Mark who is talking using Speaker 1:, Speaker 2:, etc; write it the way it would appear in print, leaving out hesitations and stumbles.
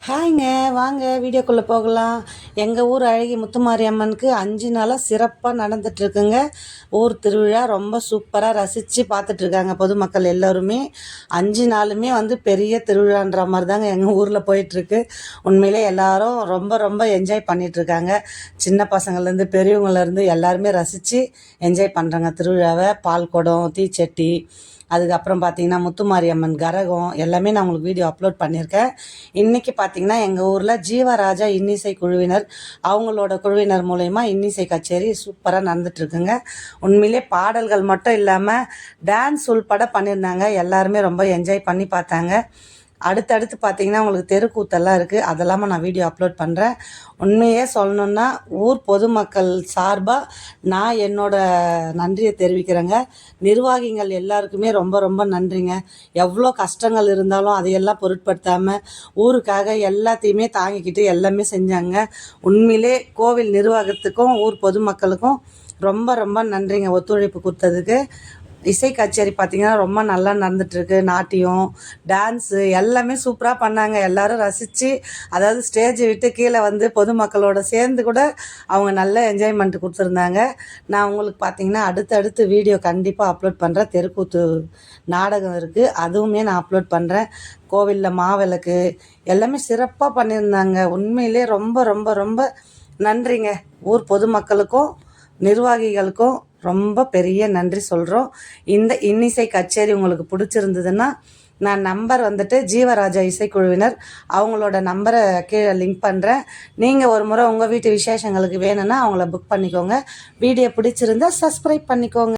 Speaker 1: ஹாய்ங்க, வாங்க வீடியோக்குள்ளே போகலாம். எங்கள் ஊர் அழகி முத்துமாரியம்மனுக்கு 5 நாளாக சிறப்பாக நடந்துகிட்ருக்குங்க. ஊர் திருவிழா ரொம்ப சூப்பராக ரசித்து பார்த்துட்ருக்காங்க பொதுமக்கள் எல்லோருமே. 5 நாளுமே பெரிய திருவிழான்ற மாதிரி தாங்க எங்கள் ஊரில் போயிட்டுருக்கு. உண்மையிலே எல்லோரும் ரொம்ப ரொம்ப என்ஜாய் பண்ணிகிட்ருக்காங்க. சின்ன பசங்கள்லேருந்து பெரியவங்கள்லேருந்து எல்லாருமே ரசித்து என்ஜாய் பண்ணுறாங்க திருவிழாவை. பால் குடம், தீச்சட்டி, அதுக்கப்புறம் பார்த்திங்கன்னா முத்துமாரியம்மன் கரகம் எல்லாமே நான் உங்களுக்கு வீடியோ அப்லோட் பண்ணியிருக்கேன். இன்றைக்கி பார்த்திங்கன்னா எங்கள் ஊரில் ஜீவராஜா இன்னிசை குழுவினர் அவங்களோட குழுவினர் மூலயமா இன்னிசை கச்சேரி சூப்பராக நடந்துகிட்ருக்குங்க. உண்மையிலே பாடல்கள் மட்டும் இல்லாமல் டான்ஸ் உள்பட பண்ணியிருந்தாங்க. எல்லாருமே ரொம்ப என்ஜாய் பண்ணி பார்த்தாங்க. அடுத்தடுத்து பார்த்திங்கன்னா உங்களுக்கு தெருக்கூத்தெல்லாம் இருக்குது. அதெல்லாமல் நான் வீடியோ அப்லோட் பண்ணுறேன். உண்மையே சொல்லணுன்னா ஊர் பொதுமக்கள் சார்பாக நான் என்னோடய நன்றியை தெரிவிக்கிறேங்க. நிர்வாகிகள் எல்லாருக்குமே ரொம்ப ரொம்ப நன்றிங்க. எவ்வளோ கஷ்டங்கள் இருந்தாலும் அதையெல்லாம் பொருட்படுத்தாமல் ஊருக்காக எல்லாத்தையுமே தாங்கிக்கிட்டு எல்லாமே செஞ்சாங்க. உண்மையிலே கோவில் நிர்வாகத்துக்கும் ஊர் பொதுமக்களுக்கும் ரொம்ப ரொம்ப நன்றிங்க ஒத்துழைப்பு கொடுத்ததுக்கு. இசை கச்சேரி பார்த்திங்கன்னா ரொம்ப நல்லா நடந்துகிட்ருக்கு. நாட்டியம், டான்ஸு எல்லாமே சூப்பராக பண்ணாங்க. எல்லோரும் ரசித்து, அதாவது ஸ்டேஜை விட்டு கீழே பொதுமக்களோடு சேர்ந்து கூட அவங்க நல்ல என்ஜாய்மெண்ட் கொடுத்துருந்தாங்க. நான் உங்களுக்கு பார்த்திங்கன்னா அடுத்தடுத்து வீடியோ கண்டிப்பாக அப்லோட் பண்ணுறேன். தெருக்கூத்து நாடகம் இருக்குது, அதுவுமே நான் அப்லோட் பண்ணுறேன். கோவிலில் மாவிளக்கு எல்லாமே சிறப்பாக பண்ணியிருந்தாங்க. உண்மையிலே ரொம்ப ரொம்ப ரொம்ப நன்றிங்க. ஊர் பொதுமக்களுக்கும் நிர்வாகிகளுக்கும் ரொம்ப பெரிய நன்றி சொல்கிறோம். இந்த இன்னிசை கச்சேரி உங்களுக்கு பிடிச்சிருந்ததுன்னா நான் நம்பர் ஜீவராஜா இசைக்குழுவினர் அவங்களோட நம்பரை கீழே லிங்க் பண்ணுறேன். நீங்கள் ஒரு முறை உங்கள் வீட்டு விசேஷங்களுக்கு வேணும்னா அவங்கள புக் பண்ணிக்கோங்க. வீடியோ பிடிச்சிருந்தா சப்ஸ்கிரைப் பண்ணிக்கோங்க.